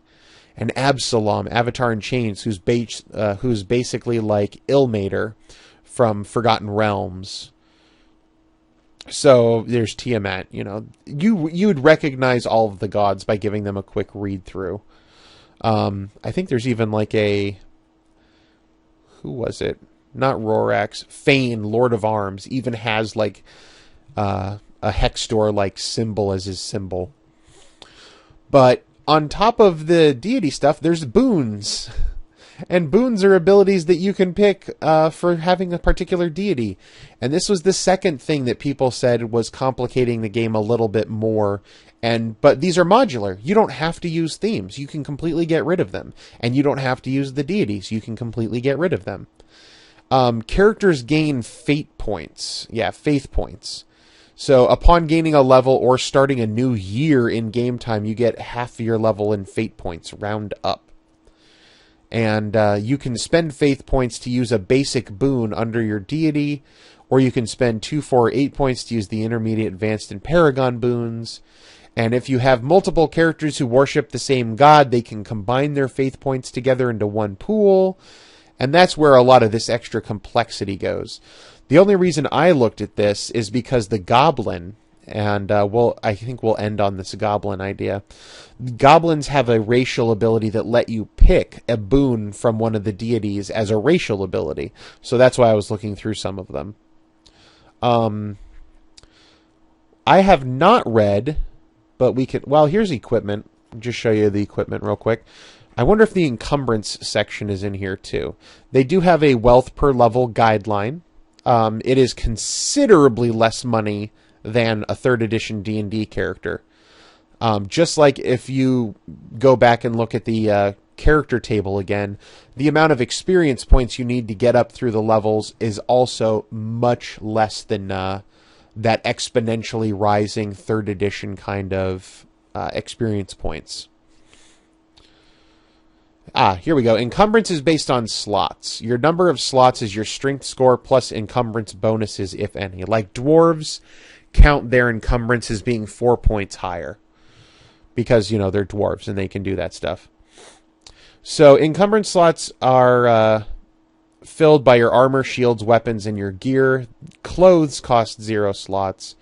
and Absalom, Avatar in Chains, who's basically like Ilmater from Forgotten Realms. So there's Tiamat. You know, you would recognize all of the gods by giving them a quick read through. I think there's even like who was it? Not Rorax. Fane, Lord of Arms, even has like a Hextor like symbol as his symbol. But on top of the deity stuff, there's boons. And boons are abilities that you can pick for having a particular deity. And this was the second thing that people said was complicating the game a little bit more. But these are modular. You don't have to use themes. You can completely get rid of them. And you don't have to use the deities. You can completely get rid of them. Characters gain fate points. Yeah, faith points. So upon gaining a level or starting a new year in game time, you get half your level in fate points, round up. And you can spend faith points to use a basic boon under your deity, or you can spend 2, 4, 8 points to use the intermediate, advanced, and paragon boons. And if you have multiple characters who worship the same god, they can combine their faith points together into one pool. And that's where a lot of this extra complexity goes. The only reason I looked at this is because the goblin, and I think we'll end on this goblin idea. Goblins have a racial ability that let you pick a boon from one of the deities as a racial ability. So that's why I was looking through some of them. I have not read, but we could... Well, here's equipment. I'll just show you the equipment real quick. I wonder if the encumbrance section is in here too. They do have a wealth per level guideline. It is considerably less money than a 3rd edition D&D character. Just like if you go back and look at the character table again, the amount of experience points you need to get up through the levels is also much less than that exponentially rising 3rd edition kind of experience points. Here we go. Encumbrance is based on slots. Your number of slots is your strength score plus encumbrance bonuses, if any. Like dwarves count their encumbrance as being 4 points higher. Because, you know, they're dwarves and they can do that stuff. So encumbrance slots are filled by your armor, shields, weapons, and your gear. Clothes cost 0 slots.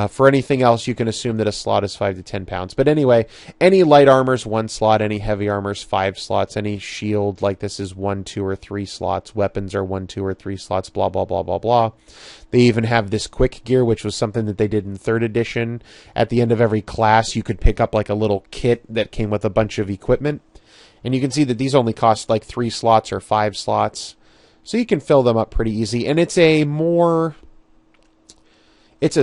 For anything else, you can assume that a slot is 5 to 10 pounds. But anyway, any light armor's 1 slot, any heavy armor's 5 slots, any shield like this is 1, 2, or 3 slots, weapons are 1, 2, or 3 slots, blah, blah, blah, blah, blah. They even have this quick gear, which was something that they did in 3rd edition. At the end of every class, you could pick up like a little kit that came with a bunch of equipment. And you can see that these only cost like 3 slots or 5 slots. So you can fill them up pretty easy. And it's a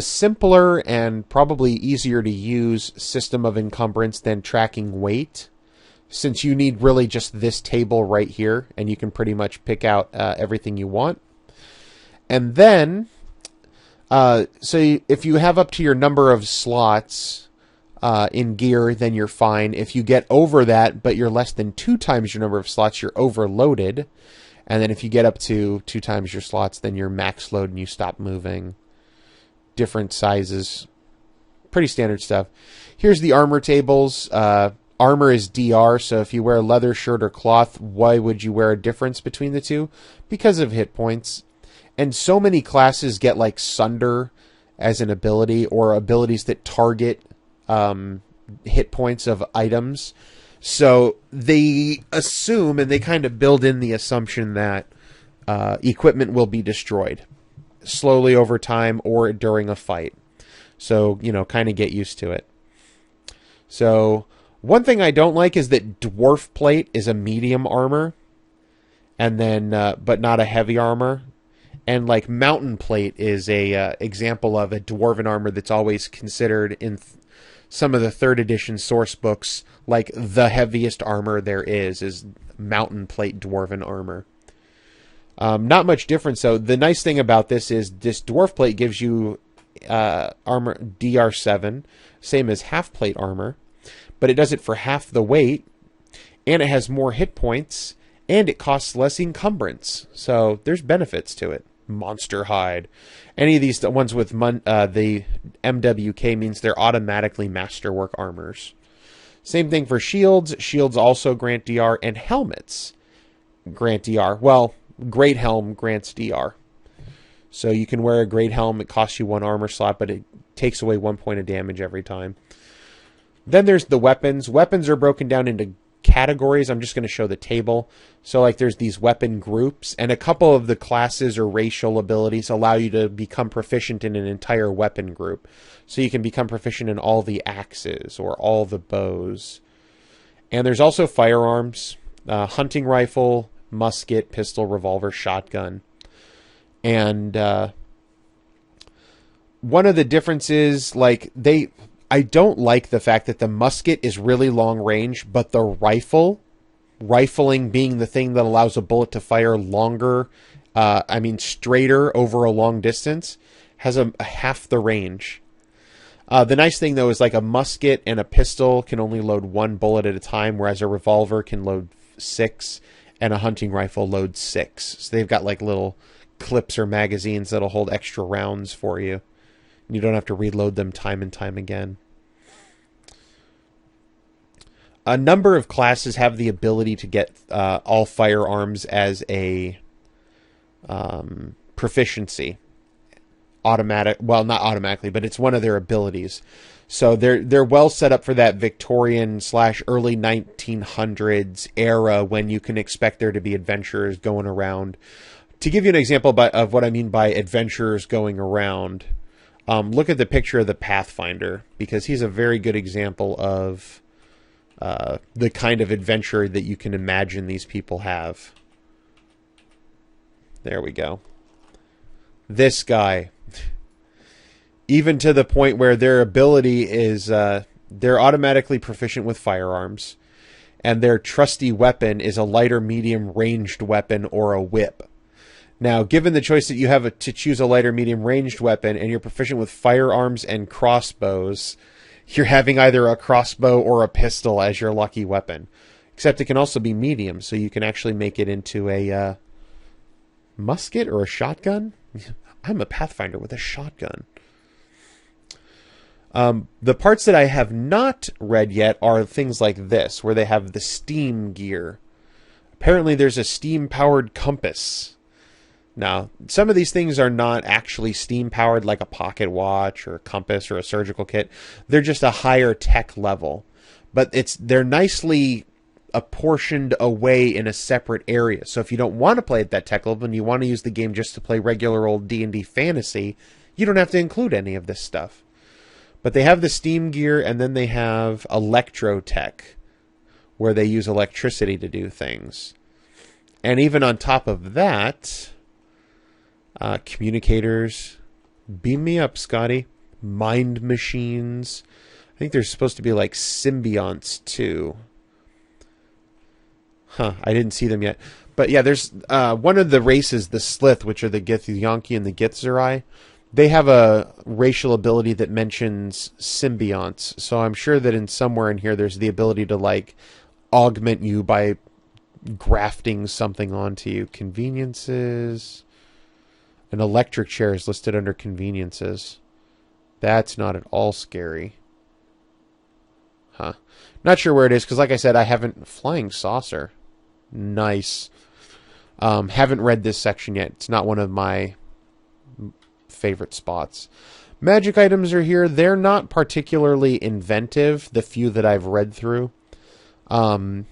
simpler and probably easier to use system of encumbrance than tracking weight, since you need really just this table right here, and you can pretty much pick out everything you want. And then, if you have up to your number of slots in gear, then you're fine. If you get over that, but you're less than 2 times your number of slots, you're overloaded. And then if you get up to 2 times your slots, then you're max load and you stop moving. Different sizes. Pretty standard stuff. Here's the armor tables. Armor is DR, so if you wear leather, shirt, or cloth, why would you wear a difference between the two? Because of hit points. And so many classes get like Sunder as an ability, or abilities that target hit points of items. So they assume, and they kind of build in the assumption that equipment will be destroyed slowly over time or during a fight. So, you know, kind of get used to it. So, one thing I don't like is that Dwarf Plate is a medium armor, and then, but not a heavy armor. And like Mountain Plate is a example of a dwarven armor that's always considered in some of the 3rd edition source books like the heaviest armor there is Mountain Plate dwarven armor. Not much difference, though. The nice thing about this is this Dwarf Plate gives you armor DR7, same as half plate armor, but it does it for half the weight, and it has more hit points, and it costs less encumbrance. So there's benefits to it. Monster hide. Any of these ones with the MWK means they're automatically masterwork armors. Same thing for shields. Shields also grant DR, and helmets grant DR. Well, Great Helm grants DR. So you can wear a Great Helm. It costs you 1 armor slot, but it takes away 1 point of damage every time. Then there's the weapons. Weapons are broken down into categories. I'm just going to show the table. So like there's these weapon groups, and a couple of the classes or racial abilities allow you to become proficient in an entire weapon group. So you can become proficient in all the axes or all the bows. And there's also firearms, hunting rifle, musket, pistol, revolver, shotgun. And one of the differences, like I don't like the fact that the musket is really long range, but the rifling being the thing that allows a bullet to fire longer, straighter over a long distance, has a half the range. The nice thing, though, is like a musket and a pistol can only load 1 bullet at a time, whereas a revolver can load 6, and a hunting rifle loads 6. So they've got like little clips or magazines that'll hold extra rounds for you. You don't have to reload them time and time again. A number of classes have the ability to get all firearms as a proficiency. Automatic, well, not automatically, but it's one of their abilities. So they're well set up for that Victorian/early 1900s era when you can expect there to be adventurers going around. To give you an example of what I mean by adventurers going around, look at the picture of the Pathfinder, because he's a very good example of the kind of adventure that you can imagine these people have. There we go. This guy. Even to the point where their ability is they're automatically proficient with firearms, and their trusty weapon is a lighter medium ranged weapon or a whip. Now, given the choice that you have to choose a lighter medium ranged weapon, and you're proficient with firearms and crossbows, you're having either a crossbow or a pistol as your lucky weapon. Except it can also be medium, so you can actually make it into a musket or a shotgun. I'm a Pathfinder with a shotgun. The parts that I have not read yet are things like this, where they have the steam gear. Apparently there's a steam-powered compass. Now, some of these things are not actually steam-powered, like a pocket watch or a compass or a surgical kit. They're just a higher tech level. But they're nicely apportioned away in a separate area. So if you don't want to play at that tech level and you want to use the game just to play regular old D&D fantasy, you don't have to include any of this stuff. But they have the steam gear, and then they have electrotech, where they use electricity to do things. And even on top of that, communicators, beam me up, Scotty, mind machines. I think there's supposed to be like symbionts too. Huh, I didn't see them yet. But yeah, there's one of the races, the Slith, which are the Githyanki and the Githzerai. They have a racial ability that mentions symbionts. So I'm sure that in somewhere in here there's the ability to like augment you by grafting something onto you. Conveniences. An electric chair is listed under conveniences. That's not at all scary. Huh. Not sure where it is, because like I said, I haven't... Flying saucer. Nice. Haven't read this section yet. It's not one of my favorite spots. Magic items are here. They're not particularly inventive, the few that I've read through. And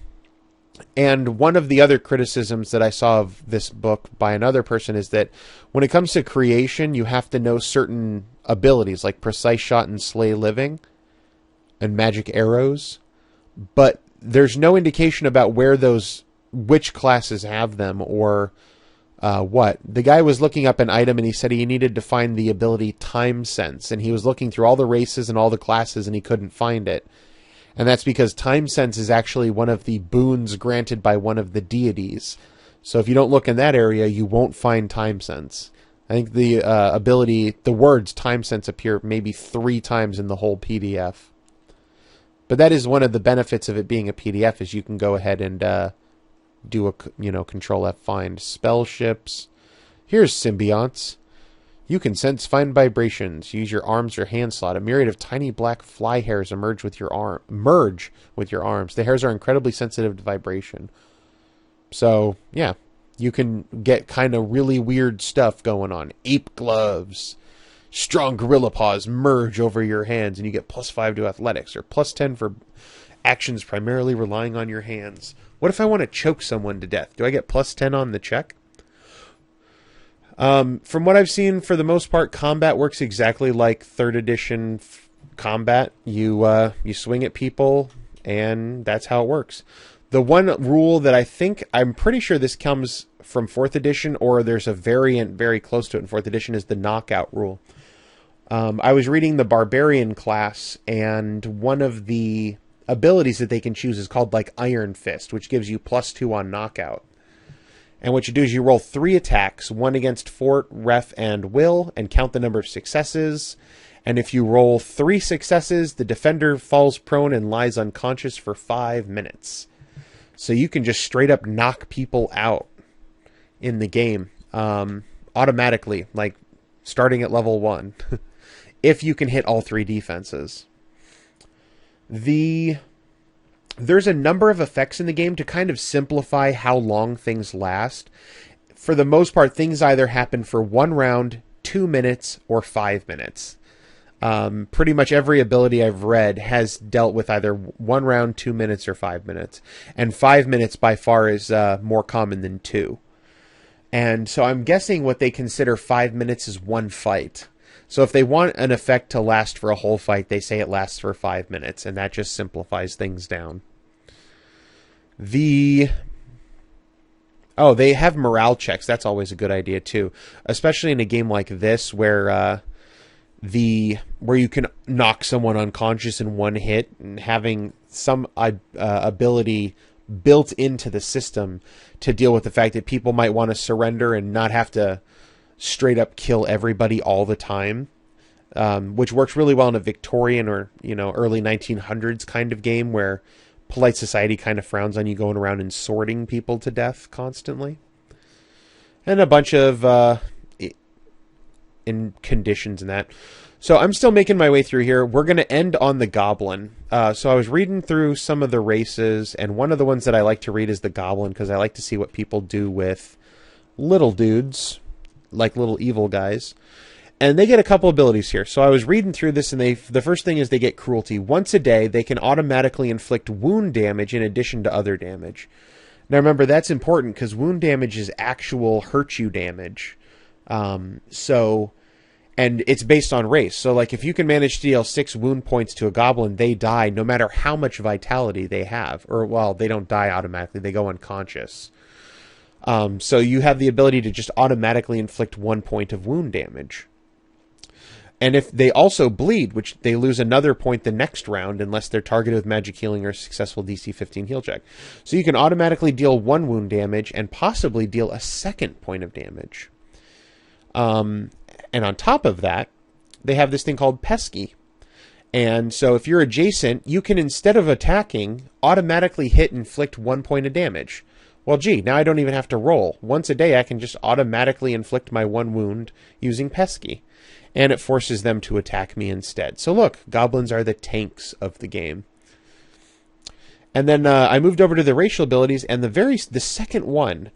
one of the other criticisms that I saw of this book by another person is that when it comes to creation, you have to know certain abilities, like precise shot and slay living, and magic arrows. But there's no indication about which classes have them, or what. The guy was looking up an item, and he said he needed to find the ability Time Sense, and he was looking through all the races and all the classes, and he couldn't find it. And that's because Time Sense is actually one of the boons granted by one of the deities. So if you don't look in that area, you won't find Time Sense. I think the ability, the words time sense appear maybe 3 times in the whole PDF. But that is one of the benefits of it being a PDF, is you can go ahead and do a, Control F find spell ships. Here's symbionts. You can sense fine vibrations. Use your arms or hand slot. A myriad of tiny black fly hairs merge with your arms. The hairs are incredibly sensitive to vibration. So, yeah, you can get kind of really weird stuff going on. Ape gloves. Strong gorilla paws merge over your hands, and you get +5 to athletics, or +10 for actions primarily relying on your hands. What if I want to choke someone to death? Do I get +10 on the check? From what I've seen, for the most part, combat works exactly like 3rd edition combat. You swing at people, and that's how it works. The one rule that I'm pretty sure this comes from 4th edition, or there's a variant very close to it in 4th edition, is the knockout rule. I was reading the Barbarian class, and one of the abilities that they can choose is called like Iron Fist, which gives you +2 on knockout. And what you do is you roll 3 attacks, 1 against Fort, Ref, and Will, and count the number of successes. And if you roll 3 successes, the defender falls prone and lies unconscious for 5 minutes. So you can just straight up knock people out in the game automatically, like starting at level 1, if you can hit all 3 defenses. There's a number of effects in the game to kind of simplify how long things last. For the most part, things either happen for 1 round, 2 minutes, or 5 minutes. Pretty much every ability I've read has dealt with either 1 round, 2 minutes, or 5 minutes. And 5 minutes by far is more common than 2. And so I'm guessing what they consider 5 minutes is 1 fight. So if they want an effect to last for a whole fight, they say it lasts for 5 minutes, and that just simplifies things down. They have morale checks. That's always a good idea too, especially in a game like this where you can knock someone unconscious in 1 hit, and having some ability built into the system to deal with the fact that people might want to surrender and not have to straight up kill everybody all the time, which works really well in a Victorian or early 1900s kind of game where polite society kind of frowns on you going around and sorting people to death constantly, and a bunch of in conditions and that. So I'm still making my way through here. We're going to end on the Goblin. So I was reading through some of the races, and one of the ones that I like to read is the Goblin, because I like to see what people do with little dudes, like little evil guys. And they get a couple abilities here. So I was reading through this, and the first thing is they get cruelty. Once a day, they can automatically inflict wound damage in addition to other damage. Now remember, that's important because wound damage is actual hurt you damage. And it's based on race. So like if you can manage to deal 6 wound points to a goblin, they die no matter how much vitality they have. Or, well, they don't die automatically. They go unconscious. So you have the ability to just automatically inflict 1 point of wound damage. And if they also bleed, which they lose another point the next round unless they're targeted with magic healing or a successful DC 15 heal check. So you can automatically deal 1 wound damage and possibly deal a 2nd point of damage. And on top of that, they have this thing called Pesky. And so if you're adjacent, you can, instead of attacking, automatically hit and inflict 1 point of damage. Well, gee, now I don't even have to roll. Once a day, I can just automatically inflict my 1 wound using Pesky. And it forces them to attack me instead. So look, goblins are the tanks of the game. And then I moved over to the racial abilities, and the second one,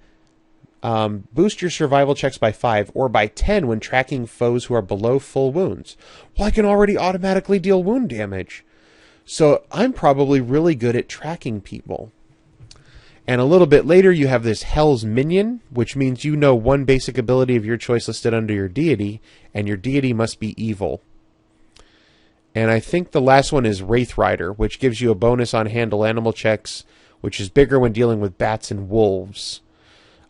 boost your survival checks by 5 or by 10 when tracking foes who are below full wounds. Well, I can already automatically deal wound damage. So I'm probably really good at tracking people. And a little bit later, you have this Hell's Minion, which means you know 1 basic ability of your choice listed under your deity, and your deity must be evil. And I think the last one is Wraith Rider, which gives you a bonus on handle animal checks, which is bigger when dealing with bats and wolves.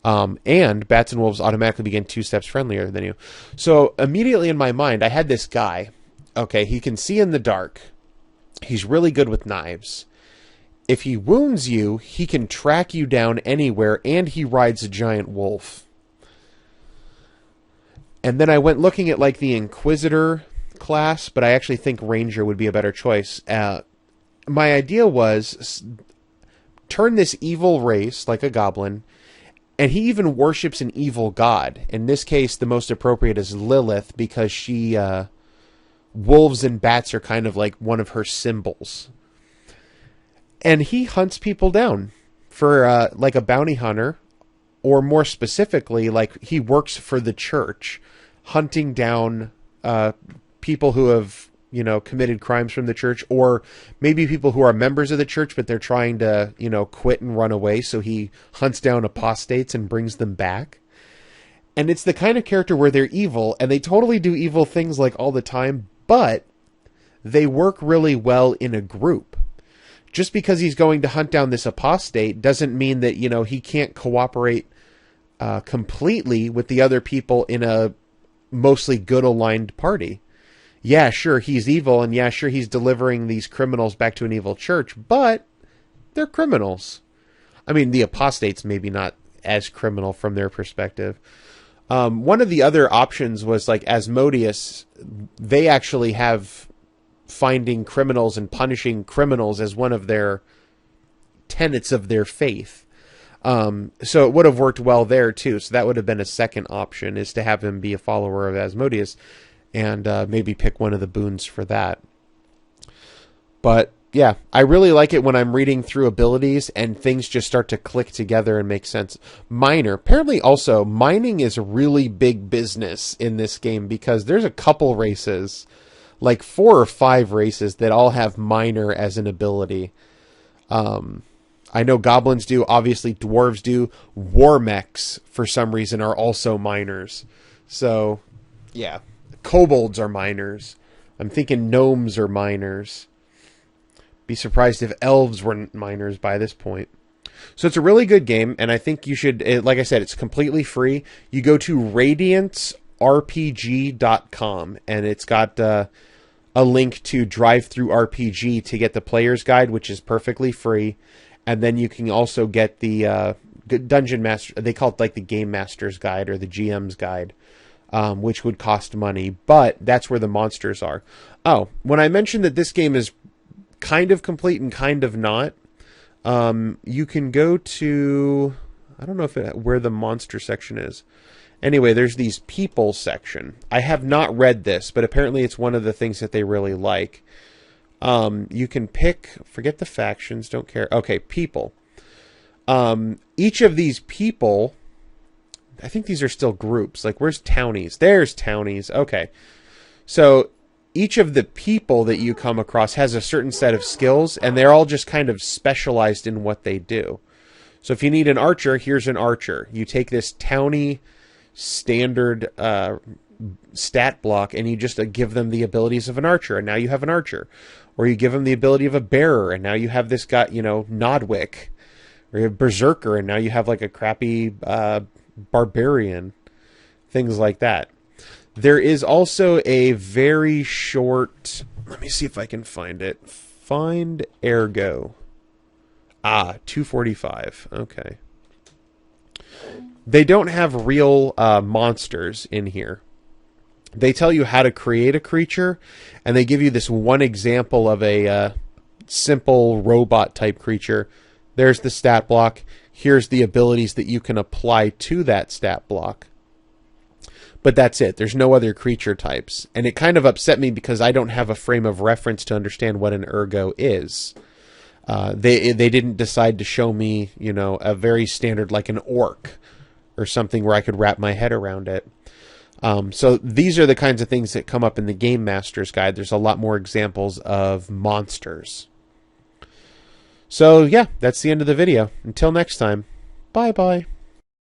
And bats and wolves automatically begin 2 steps friendlier than you. So immediately in my mind, I had this guy. Okay, he can see in the dark. He's really good with knives. If he wounds you, he can track you down anywhere, and he rides a giant wolf. And then I went looking at like the Inquisitor class, but I actually think Ranger would be a better choice. My idea was turn this evil race like a goblin, and he even worships an evil god. In this case, the most appropriate is Lilith, because she wolves and bats are kind of like one of her symbols. And he hunts people down for like a bounty hunter, or more specifically, like he works for the church, hunting down people who have, you know, committed crimes from the church, or maybe people who are members of the church, but they're trying to, you know, quit and run away. So he hunts down apostates and brings them back. And it's the kind of character where they're evil, and they totally do evil things like all the time, but they work really well in a group. Just because he's going to hunt down this apostate doesn't mean that, you know, he can't cooperate completely with the other people in a mostly good aligned party. Yeah, sure, he's evil, and yeah, sure, he's delivering these criminals back to an evil church, but they're criminals. I mean, the apostates maybe not as criminal from their perspective. One of the other options was like Asmodeus. They actually have finding criminals and punishing criminals as one of their tenets of their faith. So it would have worked well there too. So that would have been a second option, is to have him be a follower of Asmodeus, and maybe pick one of the boons for that. But yeah, I really like it when I'm reading through abilities and things just start to click together and make sense. Miner. Apparently also, mining is a really big business in this game, because there's a couple races, like 4 or 5 races, that all have miner as an ability. I know goblins do, obviously dwarves do. War mechs, for some reason, are also miners. So, yeah. Kobolds are miners. I'm thinking gnomes are miners. Be surprised if elves were miners by this point. So it's a really good game, and I think you should, like I said, it's completely free. You go to radiance.rpg.com, and it's got a link to Drive-Thru RPG to get the player's guide, which is perfectly free. And then you can also get the Dungeon Master, they call it like the Game Master's Guide or the GM's Guide, which would cost money, but that's where the monsters are. Oh, when I mentioned that this game is kind of complete and kind of not, you can go to, I don't know where the monster section is. Anyway, there's these people section. I have not read this, but apparently it's one of the things that they really like. You can pick, forget the factions, don't care. Okay, people. Each of these people, I think these are still groups. Like, where's townies? There's townies. Okay. So each of the people that you come across has a certain set of skills, and they're all just kind of specialized in what they do. So if you need an archer, here's an archer. You take this townie standard stat block, and you just give them the abilities of an archer, and now you have an archer. Or you give them the ability of a bearer, and now you have this guy, you know, Nodwick. Or you have Berserker, and now you have like a crappy barbarian. Things like that. There is also a very short, let me see if I can find it. Find Ergo. 245. Okay. They don't have real monsters in here. They tell you how to create a creature, and they give you this one example of a simple robot-type creature. There's the stat block. Here's the abilities that you can apply to that stat block. But that's it. There's no other creature types. And it kind of upset me because I don't have a frame of reference to understand what an ergo is. They didn't decide to show me, you know, a very standard, like an orc or something where I could wrap my head around it. So these are the kinds of things that come up in the Game Master's Guide. There's a lot more examples of monsters. So yeah, that's the end of the video. Until next time, bye-bye.